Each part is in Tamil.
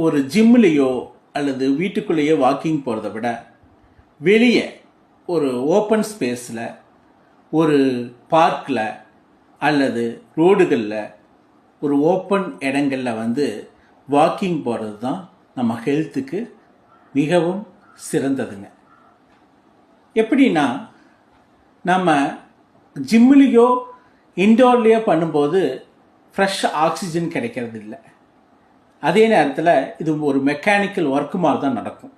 ஒரு ஜிம்லேயோ அல்லது வீட்டுக்குள்ளேயோ வாக்கிங் போகிறத விட வெளியே ஒரு ஓப்பன் ஸ்பேஸில் ஒரு பார்க்கில் அல்லது ரோடுகளில் ஒரு ஓப்பன் இடங்களில் வாக்கிங் போகிறது தான் நம்ம ஹெல்த்துக்கு மிகவும் சிறந்ததுங்க. எப்படின்னா, நம்ம ஜிம்லேயோ இன்டோர்லேயோ பண்ணும்போது ஃப்ரெஷ் ஆக்சிஜன் கிடைக்கிறது இல்லை. அதே நேரத்தில் இது ஒரு மெக்கானிக்கல் ஒர்க்கு மாதிரி தான் நடக்கும்.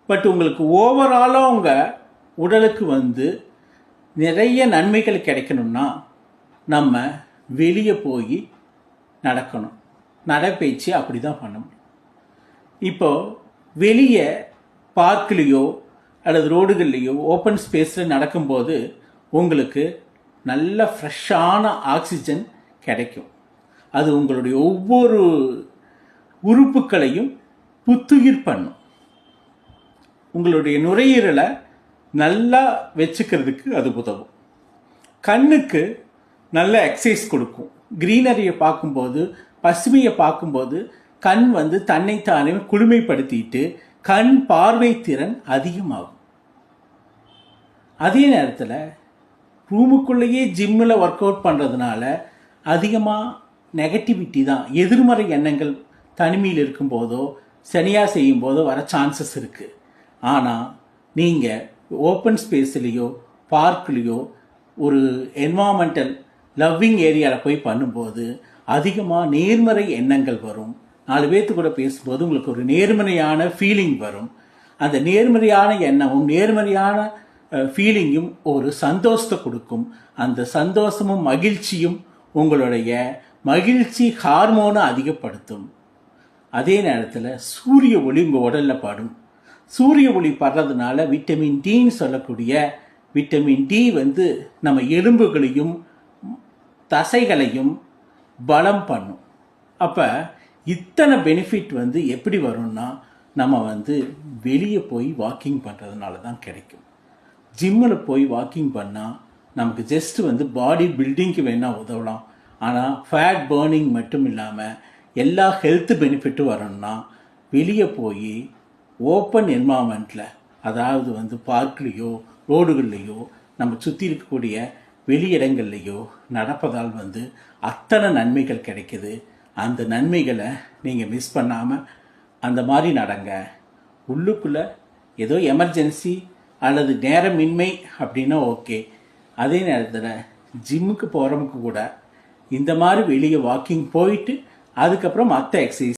பட் உங்களுக்கு ஓவராலாக உங்கள் உடலுக்கு நிறைய நன்மைகள் கிடைக்கணும்னா நம்ம வெளியே போய் நடக்கணும். நடைப்பயிற்சி அப்படி தான் பண்ண முடியும். இப்போது வெளியே பார்க்லேயோ அல்லது ரோடுகள்லேயோ ஓப்பன் ஸ்பேஸில் நடக்கும்போது உங்களுக்கு நல்ல ஃப்ரெஷ்ஷான ஆக்சிஜன் கிடைக்கும். அது உங்களுடைய ஒவ்வொரு உறுப்புகளையும் புத்துயிர் பண்ணும். உங்களுடைய நுரையீரலை நல்லா வச்சுக்கிறதுக்கு அது உதவும். கண்ணுக்கு நல்ல எக்ஸசைஸ் கொடுக்கும். க்ரீனரியை பார்க்கும்போது, பசுமையை பார்க்கும்போது கண் தன்னைத்தானே குளுமைப்படுத்திட்டு கண் பார்வை திறன் அதிகமாகும். அதே நேரத்தில் ரூமுக்குள்ளேயே ஜிம்மில் ஒர்க் அவுட் பண்ணுறதுனால அதிகமாக நெகட்டிவிட்டி தான், எதிர்மறை எண்ணங்கள் தனிமையில் இருக்கும்போதோ சரியாக செய்யும் போதோ வர சான்சஸ் இருக்குது. ஆனால் நீங்கள் ஓப்பன் ஸ்பேஸ்லேயோ பார்க்லேயோ ஒரு என்வாமெண்டல் லவ்விங் ஏரியாவில் போய் பண்ணும்போது அதிகமாக நேர்மறை எண்ணங்கள் வரும். 4 பேர்த்து கூட பேசும்போது உங்களுக்கு ஒரு நேர்மறையான ஃபீலிங் வரும். அந்த நேர்மறையான எண்ணமும் நேர்மறையான ஃபீலிங்கும் ஒரு சந்தோஷத்தை கொடுக்கும். அந்த சந்தோஷமும் மகிழ்ச்சியும் உங்களுடைய மகிழ்ச்சி ஹார்மோனை அதிகப்படுத்தும். அதே நேரத்தில் சூரிய ஒளி உங்கள் உடலில் படும். சூரிய ஒளி படுறதுனால விட்டமின் டின்னு சொல்லக்கூடிய விட்டமின் டி நம்ம எலும்புகளையும் தசைகளையும் பலம் பண்ணும். அப்போ இத்தனை பெனிஃபிட் எப்படி வரும்னா நம்ம வெளியே போய் வாக்கிங் பண்ணுறதுனால தான் கிடைக்கும். ஜிம்மில் போய் வாக்கிங் பண்ணால் நமக்கு ஜஸ்ட் பாடி பில்டிங்க்கு வேணால் உதவலாம். ஆனால் ஃபேட் பர்னிங் மட்டும் இல்லாமல் எல்லா ஹெல்த் பெனிஃபிட்டும் வரணும்னா வெளியே போய் ஓப்பன் என்வாமெண்ட்டில், அதாவது பார்க்லேயோ ரோடுகள்லேயோ நம்ம சுற்றி இருக்கக்கூடிய வெளியிடங்கள்லேயோ நடப்பதால் அத்தனை நன்மைகள் கிடைக்குது. அந்த நன்மைகளை நீங்கள் மிஸ் பண்ணாமல் அந்த மாதிரி நடங்க. உள்ளுக்குள்ளே ஏதோ எமர்ஜென்சி அல்லது நேரமின்மை அப்படின்னா ஓகே. அதே நேரத்தில் ஜிம்முக்கு போகிறவங்க கூட இந்த மாதிரி வெளியே வாக்கிங் போயிட்டு அதுக்கப்புறம் மற்ற எக்ஸசைஸ்